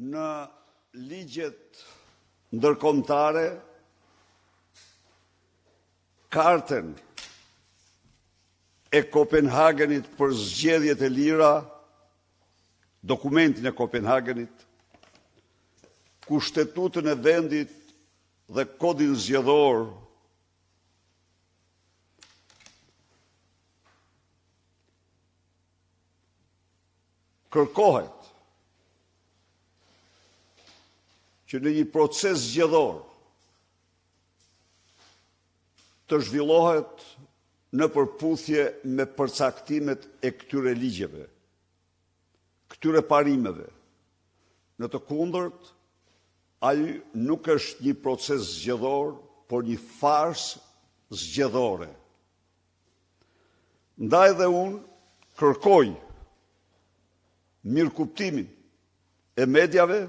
në ligjet ndërkombëtare kartën e Kopenhagenit për zgjedhjet e lira, dokumentin e Kopenhagenit, kushtetutën e vendit dhe kodin zgjedhor, kërkohet që në një proces zgjedhor të zhvillohet në përputhje me përcaktimet e këtyre ligjeve, këtyre parimeve. Në të kundërt, ai nuk është një proces zgjedhor, por një farsë zgjedhore. Ndaj dhe unë kërkoj mirëkuptimin e mediave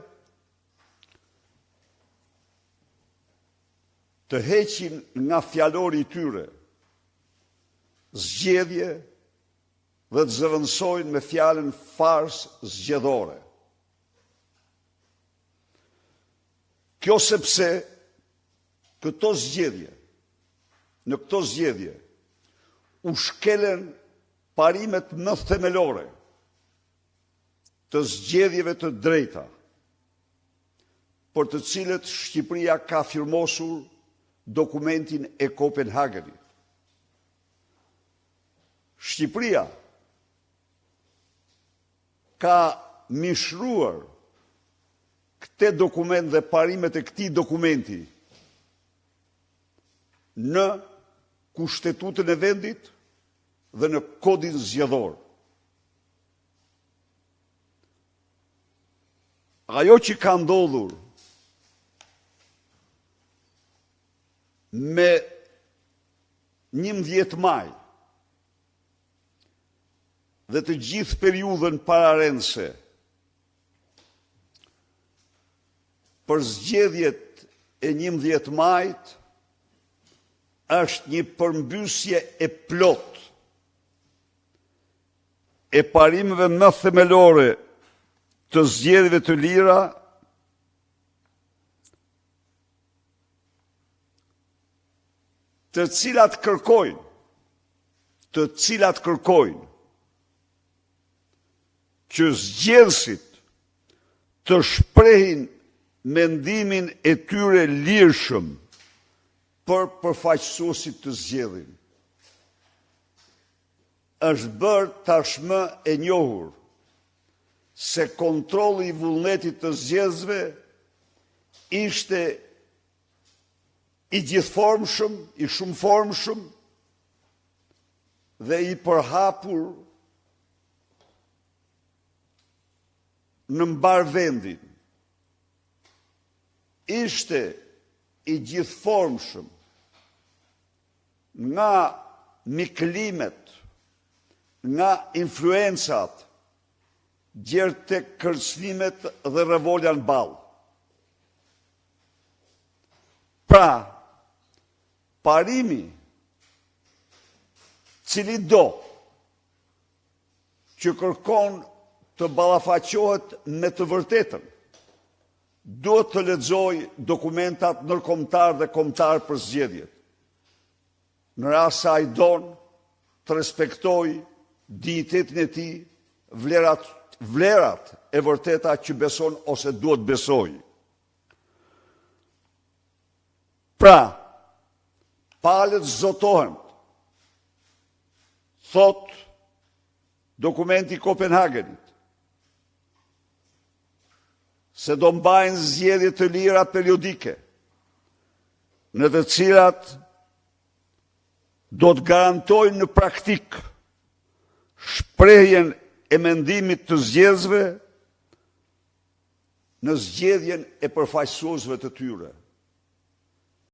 të heqin nga fjalori i tyre zgjedhje dhe të zëvendësojnë me fjalën farsë zgjedhore. Kjo sepse në këto zgjedhje u shkelen parimet më themelore të zgjedhjeve të drejta, për të cilët Shqipëria ka firmosur dokumentin e Kopenhagenit. Shqipëria ka mishruar këte dokument dhe parimet e këtij dokumenti në kushtetutën e vendit dhe në kodin zgjedhor. Ajo që ka ndodhur me 11 maj dhe të gjithë periudhën pararendëse për zgjedhjet e 11 majit është një përmbysje e plot e parimeve më themelore të zgjedhjeve të lira, të cilat kërkojnë që zgjedhësit të shprehin mendimin e tyre lirshëm për përfaqësuesit të zgjedhjen. Është bërë tashmë e njohur se kontrolli i vullnetit të zgjedhësve ishte i gjithformshëm, i shumëformshëm dhe i përhapur në mbar vendin. Ishte i gjithformshëm nga miklimet, nga influencat, gjerë të kërcënimet dhe revolja në ballë. Pra, parimi cili do që kërkon të ballafaqohet me të vërtetën, duhet të lexoj dokumentat ndërkombëtar dhe kombëtar për zgjedhjet. Në rast se ai don të respektoj dinjitetin e tij, vlerat e vërteta që beson ose duhet besoj. Pra, palët zotohen, thot dokumenti Kopenhagenit, se do mbajnë zgjedhje të lira periodike, në të cilat do të garantojnë në praktik shprehjen e mendimit të zgjedhësve në zgjedhjen e përfaqësuesve të tyre.